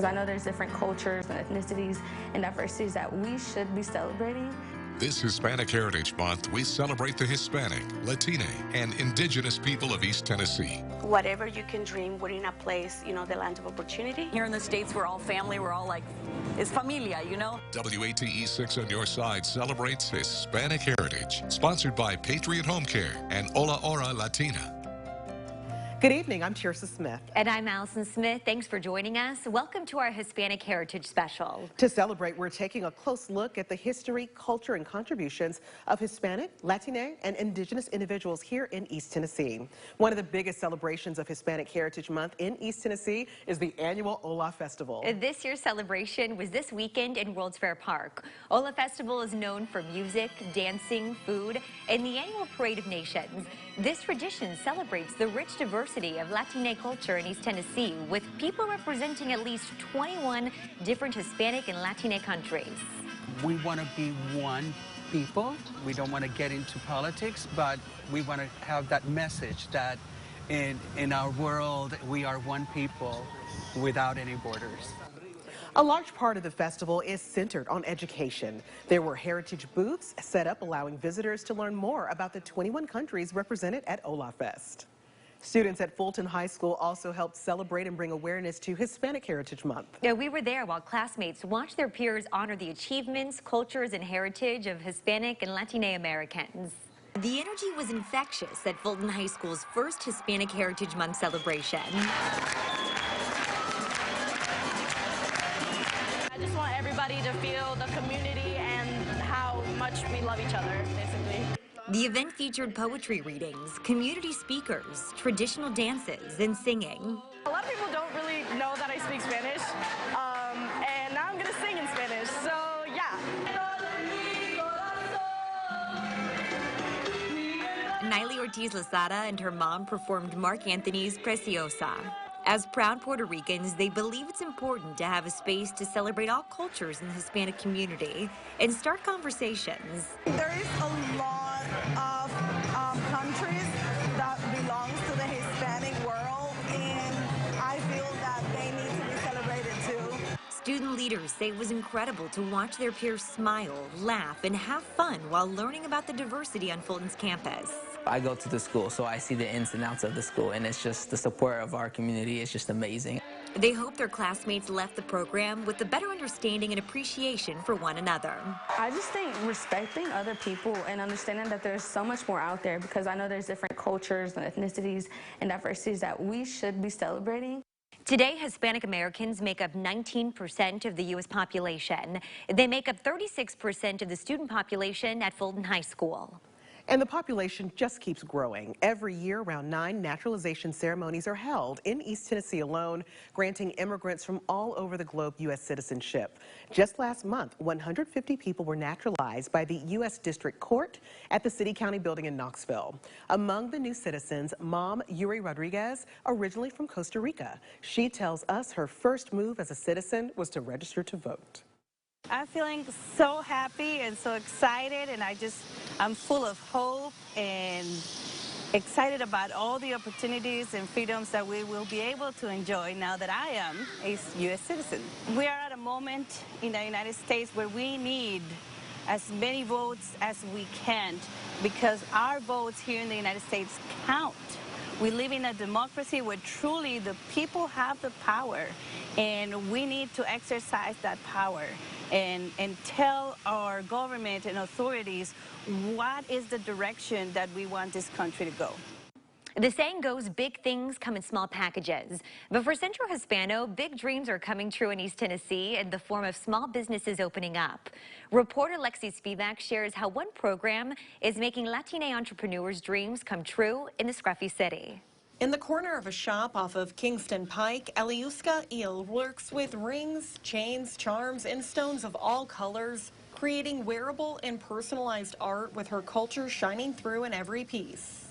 Because I know there's different cultures and ethnicities and diversities that we should be celebrating. This Hispanic Heritage Month, we celebrate the Hispanic, Latino, and indigenous people of East Tennessee. Whatever you can dream, we're in a place, you know, the land of opportunity. Here in the States, we're all family. We're all like, it's familia, you know? WATE 6 on your side celebrates Hispanic Heritage. Sponsored by Patriot Home Care and Ola Latina. Good evening, I'm Tirsa Smith. And I'm Allison Smith. Thanks for joining us. Welcome to our Hispanic Heritage Special. To celebrate, we're taking a close look at the history, culture, and contributions of Hispanic, Latino, and indigenous individuals here in East Tennessee. One of the biggest celebrations of Hispanic Heritage Month in East Tennessee is the annual Ola Festival. This year's celebration was this weekend in World's Fair Park. Ola Festival is known for music, dancing, food, and the annual Parade of Nations. This tradition celebrates the rich diversity of Latino culture in East Tennessee, with people representing at least 21 different Hispanic and Latino countries. We want to be one people. We don't want to get into politics, but we want to have that message that in our world, we are one people without any borders. A large part of the festival is centered on education. There were heritage booths set up allowing visitors to learn more about the 21 countries represented at Ola Fest. Students at Fulton High School also helped celebrate and bring awareness to Hispanic Heritage Month. Yeah, we were there while classmates watched their peers honor the achievements, cultures, and heritage of Hispanic and Latino Americans. The energy was infectious at Fulton High School's first Hispanic Heritage Month celebration. I just want everybody to feel the community and how much we love each other, basically. The event featured poetry readings, community speakers, traditional dances, and singing. A lot of people don't really know that I speak Spanish, and now I'm going to sing in Spanish, so yeah. Niley Ortiz-Lazada and her mom performed Mark Anthony's Preciosa. As proud Puerto Ricans, they believe it's important to have a space to celebrate all cultures in the Hispanic community and start conversations. There is a lot of countries that belongs to the Hispanic world, and I feel that they need to be celebrated too. Student leaders say it was incredible to watch their peers smile, laugh, and have fun while learning about the diversity on Fulton's campus. I go to the school, so I see the ins and outs of the school, and it's just the support of our community is just amazing. They hope their classmates left the program with a better understanding and appreciation for one another. I just think respecting other people and understanding that there's so much more out there, because I know there's different cultures and ethnicities and diversities that we should be celebrating. Today, Hispanic Americans make up 19% of the U.S. population. They make up 36% of the student population at Fulton High School. And the population just keeps growing. Every year, around 9 naturalization ceremonies are held in East Tennessee alone, granting immigrants from all over the globe U.S. citizenship. Just last month, 150 people were naturalized by the U.S. District Court at the City County building in Knoxville. Among the new citizens, Mom Yuri Rodriguez, originally from Costa Rica. She tells us her first move as a citizen was to register to vote. I'm feeling so happy and so excited, and I'm full of hope and excited about all the opportunities and freedoms that we will be able to enjoy now that I am a U.S. citizen. We are at a moment in the United States where we need as many votes as we can, because our votes here in the United States count. We live in a democracy where truly the people have the power, and we need to exercise that power and tell our government and authorities what is the direction that we want this country to go. The saying goes, big things come in small packages. But for Centro Hispano, big dreams are coming true in East Tennessee in the form of small businesses opening up. Reporter Lexi Spivak shares how one program is making Latino entrepreneurs' dreams come true in the scruffy city. In the corner of a shop off of Kingston Pike, Eliuska Il works with rings, chains, charms, and stones of all colors, creating wearable and personalized art with her culture shining through in every piece.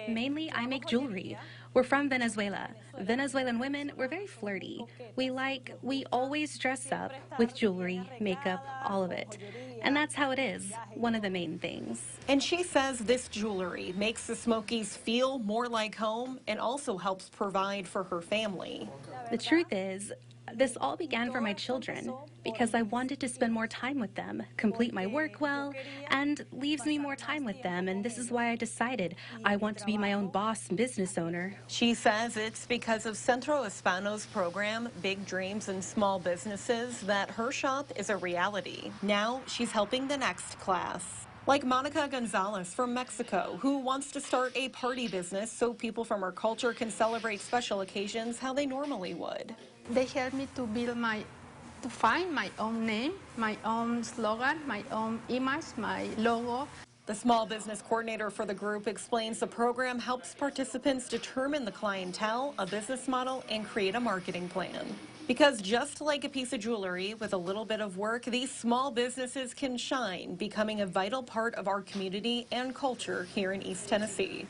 Mainly, I make jewelry. We're from Venezuela. Venezuelan women, we're very flirty. We always dress up with jewelry, makeup, all of it. And that's how it is, one of the main things. And she says this jewelry makes the Smokies feel more like home and also helps provide for her family. The truth is, this all began for my children because I wanted to spend more time with them, complete my work well, and leaves me more time with them. And this is why I decided I want to be my own boss and business owner. She says it's because of Centro Hispano's program, Big Dreams and Small Businesses, that her shop is a reality. Now she's helping the next class. Like Monica Gonzalez from Mexico, who wants to start a party business so people from her culture can celebrate special occasions how they normally would. They helped me to find my own name, my own slogan, my own image, my logo. The small business coordinator for the group explains the program helps participants determine the clientele, a business model, and create a marketing plan. Because just like a piece of jewelry, with a little bit of work, these small businesses can shine, becoming a vital part of our community and culture here in East Tennessee.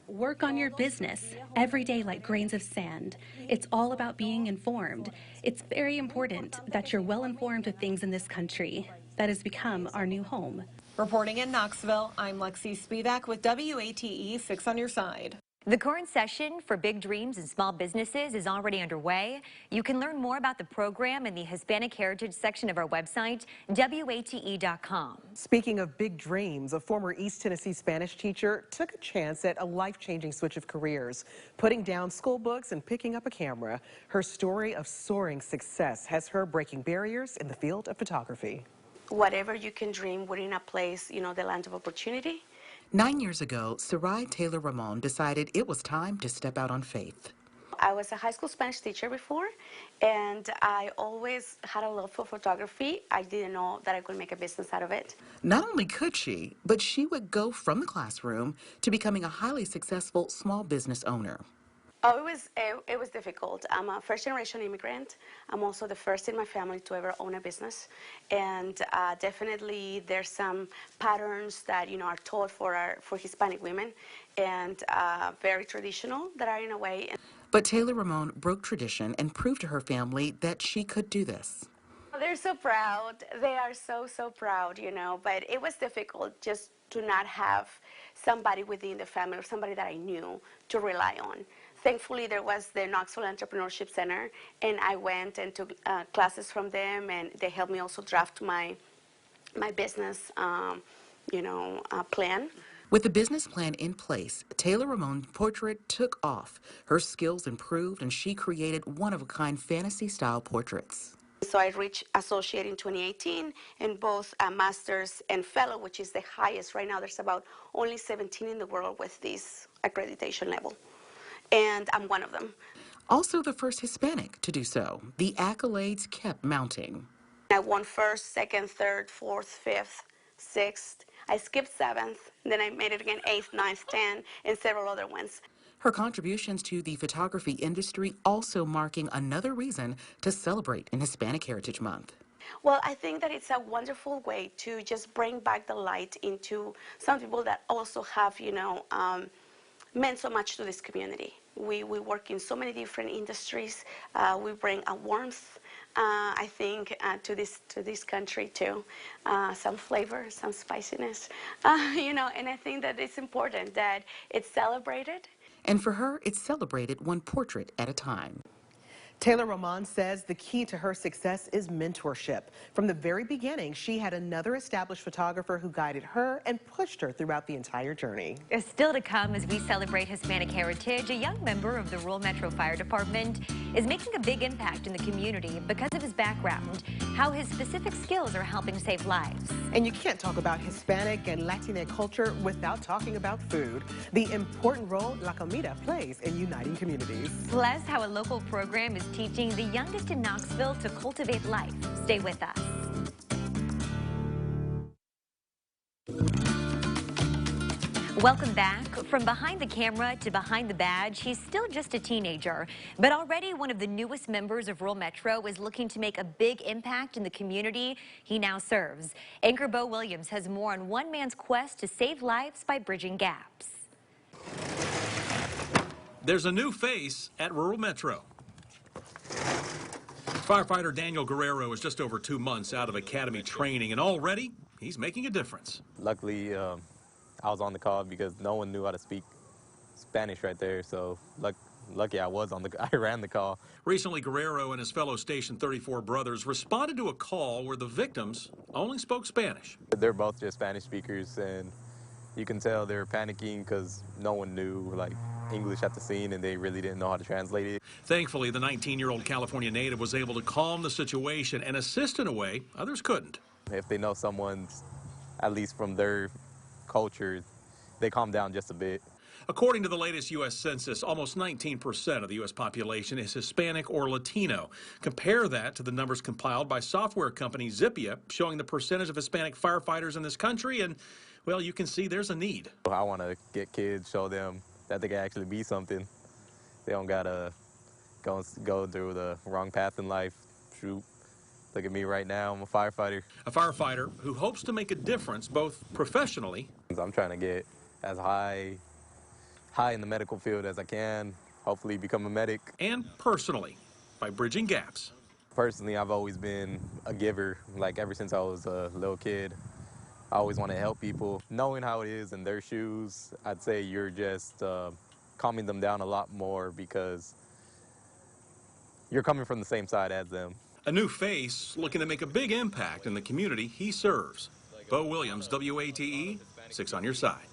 Work on your business every day like grains of sand. It's all about being informed. It's very important that you're well informed of things in this country. That has become our new home. Reporting in Knoxville, I'm Lexi Spivak with WATE 6 on your side. The current session for Big Dreams and Small Businesses is already underway. You can learn more about the program in the Hispanic Heritage section of our website, WATE.com. Speaking of big dreams, a former East Tennessee Spanish teacher took a chance at a life-changing switch of careers, putting down school books and picking up a camera. Her story of soaring success has her breaking barriers in the field of photography. Whatever you can dream within a place, the land of opportunity. 9 years ago, Sarai Taylor Ramon decided it was time to step out on faith. I was a high school Spanish teacher before, and I always had a love for photography. I didn't know that I could make a business out of it. Not only could she, but she would go from the classroom to becoming a highly successful small business owner. Oh, it was difficult. I'm a first-generation immigrant. I'm also the first in my family to ever own a business, and definitely there's some patterns that are taught for Hispanic women, and very traditional that are in a way. But Taylor Ramon broke tradition and proved to her family that she could do this. They're so proud. They are so proud, but it was difficult just to not have somebody within the family or somebody that I knew to rely on. Thankfully, there was the Knoxville Entrepreneurship Center, and I went and took classes from them, and they helped me also draft my business, plan. With the business plan in place, Taylor Ramon's portrait took off. Her skills improved, and she created one-of-a-kind fantasy-style portraits. So I reached associate in 2018, and both a master's and fellow, which is the highest right now. There's about only 17 in the world with this accreditation level, and I'm one of them. Also the first Hispanic to do so. The accolades kept mounting. I won first, second, third, fourth, fifth, sixth. I skipped seventh, then I made it again 8th, 9th, 10th, and several other ones. Her contributions to the photography industry also marking another reason to celebrate in Hispanic Heritage Month. Well, I think that it's a wonderful way to just bring back the light into some people that also have, meant so much to this community. We work in so many different industries. We bring a warmth, I think, to this country too. Some flavor, some spiciness, and I think that it's important that it's celebrated. And for her, it's celebrated one portrait at a time. Taylor Ramon says the key to her success is mentorship. From the very beginning, she had another established photographer who guided her and pushed her throughout the entire journey. Still to come as we celebrate Hispanic heritage, a young member of the Rural Metro Fire Department is making a big impact in the community because of his background, how his specific skills are helping save lives. And you can't talk about Hispanic and Latina culture without talking about food, the important role La Comida plays in uniting communities. Plus, how a local program is teaching the youngest in Knoxville to cultivate life. Stay with us. Welcome back. From behind the camera to behind the badge, he's still just a teenager, but already one of the newest members of Rural Metro is looking to make a big impact in the community he now serves. Anchor Bo Williams has more on one man's quest to save lives by bridging gaps. There's a new face at Rural Metro. Firefighter Daniel Guerrero is just over 2 months out of academy training, and already he's making a difference. Luckily, I was on the call because no one knew how to speak Spanish right there, so lucky I ran the call. Recently, Guerrero and his fellow Station 34 brothers responded to a call where the victims only spoke Spanish. They're both just Spanish speakers, and you can tell they were panicking because no one knew English at the scene, and they really didn't know how to translate it. Thankfully, the 19-year-old California native was able to calm the situation and assist in a way others couldn't. If they know someone's, at least from their culture, they calm down just a bit. According to the latest U.S. Census, almost 19% of the U.S. population is Hispanic or Latino. Compare that to the numbers compiled by software company Zippia, showing the percentage of Hispanic firefighters in this country, and, well, you can see there's a need. I want to get kids, show them that they can actually be something. They don't got to go through the wrong path in life. Shoot, look at me right now, I'm a firefighter. A firefighter who hopes to make a difference both professionally. I'm trying to get as high in the medical field as I can, hopefully become a medic. And personally, by bridging gaps. Personally, I've always been a giver, ever since I was a little kid. I always want to help people. Knowing how it is in their shoes, I'd say you're just calming them down a lot more because you're coming from the same side as them. A new face looking to make a big impact in the community he serves. Bo Williams, WATE, 6 on your side.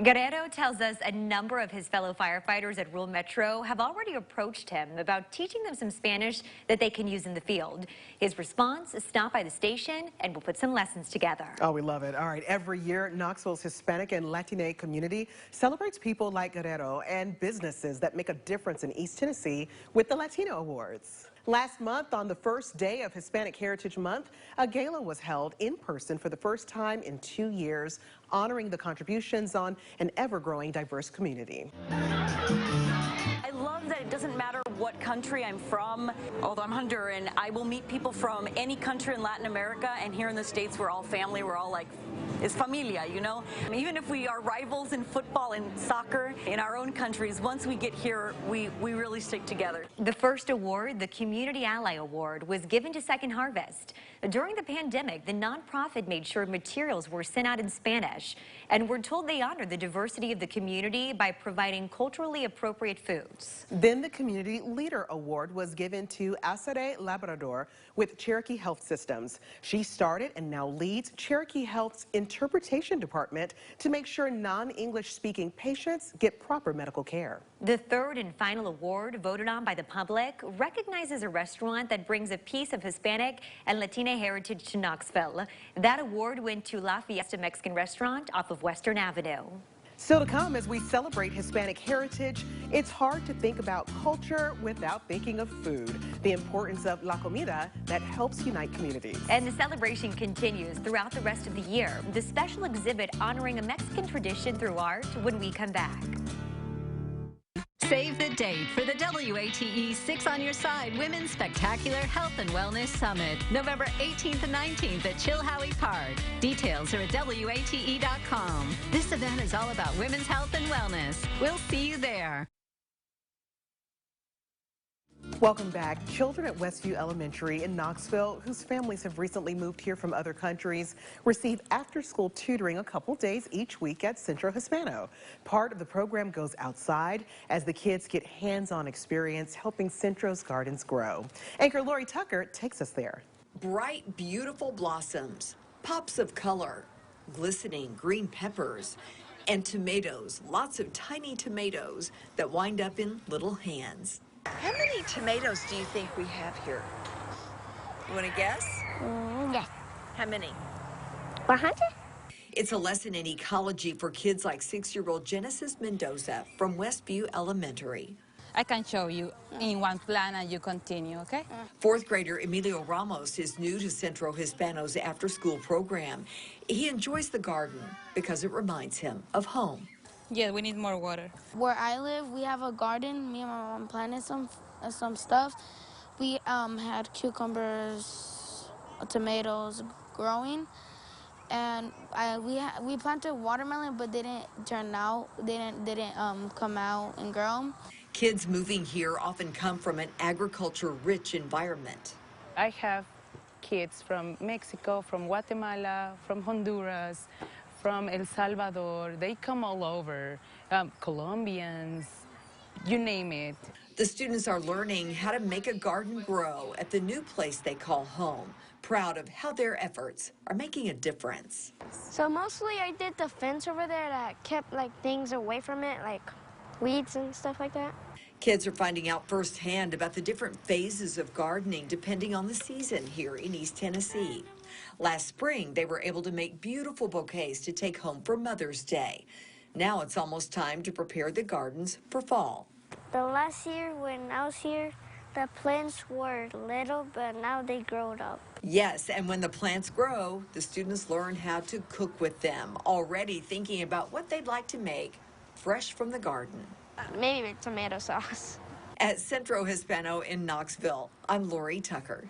Guerrero tells us a number of his fellow firefighters at Rural Metro have already approached him about teaching them some Spanish that they can use in the field. His response is stop by the station and we'll put some lessons together. Oh, we love it. All right, every year, Knoxville's Hispanic and Latino community celebrates people like Guerrero and businesses that make a difference in East Tennessee with the Latino Awards. Last month, on the first day of Hispanic Heritage Month, a gala was held in person for the first time in 2 years, honoring the contributions on an ever-growing diverse community. I love that it doesn't matter what country I'm from. Although I'm Honduran, I will meet people from any country in Latin America, and here in the States, we're all family. We're all it's familia, you know? I mean, even if we are rivals in football and soccer in our own countries, once we get here, we really stick together. The first award, the Community Ally Award, was given to Second Harvest. During the pandemic, the nonprofit made sure materials were sent out in Spanish, and we're told they honor the diversity of the community by providing culturally appropriate foods. Then the Community Leader Award was given to Acere Labrador with Cherokee Health Systems. She started and now leads Cherokee Health's interpretation department to make sure non-English speaking patients get proper medical care. The third and final award, voted on by the public, recognizes a restaurant that brings a piece of Hispanic and Latina heritage to Knoxville. That award went to La Fiesta Mexican Restaurant off of Western Avenue. Still to come, as we celebrate Hispanic heritage, it's hard to think about culture without thinking of food, the importance of la comida that helps unite communities. And the celebration continues throughout the rest of the year. The special exhibit honoring a Mexican tradition through art when we come back. Save the date for the WATE 6 on Your Side Women's Spectacular Health and Wellness Summit, November 18th and 19th at Chilhowie Park. Details are at WATE.com. This event is all about women's health and wellness. We'll see you there. Welcome back. Children at Westview Elementary in Knoxville, whose families have recently moved here from other countries, receive after-school tutoring a couple days each week at Centro Hispano. Part of the program goes outside as the kids get hands-on experience helping Centro's gardens grow. Anchor Lori Tucker takes us there. Bright, beautiful blossoms, pops of color, glistening green peppers, and tomatoes, lots of tiny tomatoes that wind up in little hands. How many tomatoes do you think we have here? You want to guess? Yes. How many? 100? It's a lesson in ecology for kids like 6-year-old Genesis Mendoza from Westview Elementary. I can show you in one plan and you continue, okay? 4th grader Emilio Ramos is new to Centro Hispano's after-school program. He enjoys the garden because it reminds him of home. Yeah, we need more water. Where I live, we have a garden. Me and my mom planted some stuff. We had cucumbers, tomatoes growing, and we planted watermelon, but they didn't turn out. They didn't come out and grow. Kids moving here often come from an agriculture-rich environment. I have kids from Mexico, from Guatemala, from Honduras, from El Salvador. They come all over, Colombians, you name it. The students are learning how to make a garden grow at the new place they call home, proud of how their efforts are making a difference. So mostly I did the fence over there that kept like things away from it, like weeds and stuff like that. Kids are finding out firsthand about the different phases of gardening depending on the season here in East Tennessee. Last spring, they were able to make beautiful bouquets to take home for Mother's Day. Now it's almost time to prepare the gardens for fall. The last year when I was here, the plants were little, but now they growed up. Yes, and when the plants grow, the students learn how to cook with them, already thinking about what they'd like to make fresh from the garden. Maybe tomato sauce. At Centro Hispano in Knoxville, I'm Lori Tucker.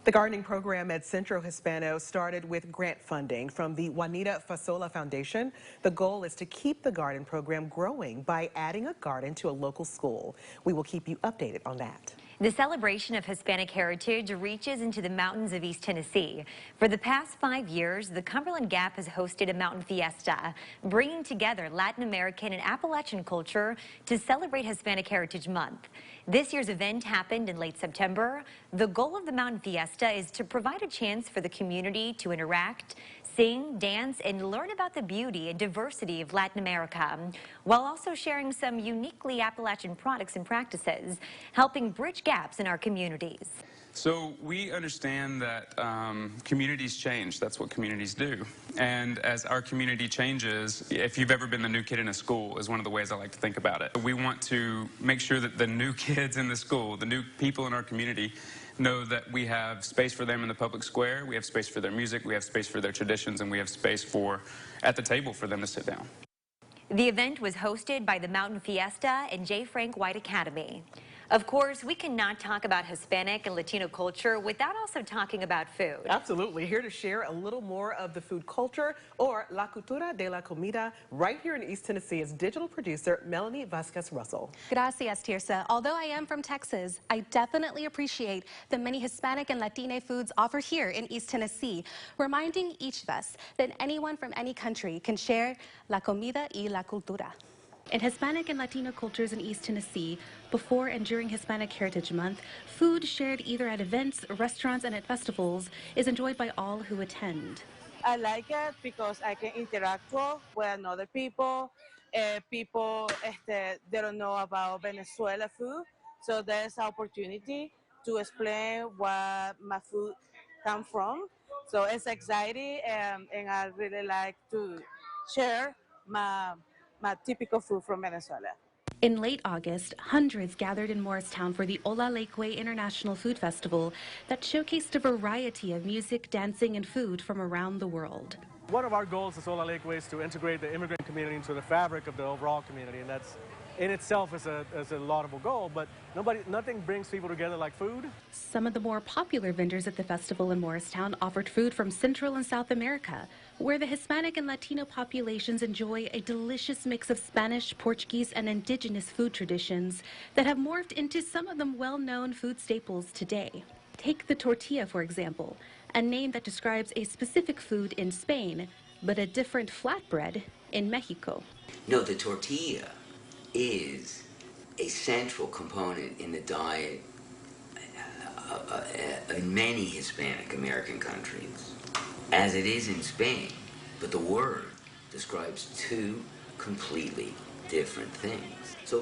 The gardening program at Centro Hispano started with grant funding from the Juanita Fasola Foundation. The goal is to keep the garden program growing by adding a garden to a local school. We will keep you updated on that. The celebration of Hispanic heritage reaches into the mountains of East Tennessee. For the past 5 years, the Cumberland Gap has hosted a mountain fiesta, bringing together Latin American and Appalachian culture to celebrate Hispanic Heritage Month. This year's event happened in late September. The goal of the mountain fiesta is to provide a chance for the community to interact, sing, dance, and learn about the beauty and diversity of Latin America, while also sharing some uniquely Appalachian products and practices, helping bridge gaps in our communities. So we understand that communities change. That's what communities do. And as our community changes, if you've ever been the new kid in a school is one of the ways I like to think about it. We want to make sure that the new kids in the school, the new people in our community, know that we have space for them in the public square, we have space for their music, we have space for their traditions, and we have space at the table for them to sit down. The event was hosted by the Mountain Fiesta and J. Frank White Academy. Of course, we cannot talk about Hispanic and Latino culture without also talking about food. Absolutely. Here to share a little more of the food culture, or La Cultura de la Comida, right here in East Tennessee is digital producer Melanie Vasquez-Russell. Gracias, Tirsa. Although I am from Texas, I definitely appreciate the many Hispanic and Latina foods offered here in East Tennessee, reminding each of us that anyone from any country can share la comida y la cultura. In Hispanic and Latino cultures in East Tennessee, before and during Hispanic Heritage Month, food shared either at events, restaurants, and at festivals is enjoyed by all who attend. I like it because I can interact with other people. People they don't know about Venezuela food, so there's an opportunity to explain where my food comes from. So it's exciting, and I really like to share my typical food from Venezuela. In late August, hundreds gathered in Morristown for the Ola International Food Festival that showcased a variety of music, dancing, and food from around the world. One of our goals as Ola Lakeway is to integrate the immigrant community into the fabric of the overall community, and that's in itself is a laudable goal, but nothing brings people together like food. Some of the more popular vendors at the festival in Morristown offered food from Central and South America, where the Hispanic and Latino populations enjoy a delicious mix of Spanish, Portuguese, and indigenous food traditions that have morphed into some of the well-known food staples today. Take the tortilla, for example, a name that describes a specific food in Spain, but a different flatbread in Mexico. No, the tortilla is a central component in the diet in many Hispanic American countries, as it is in Spain, but the word describes two completely different things. So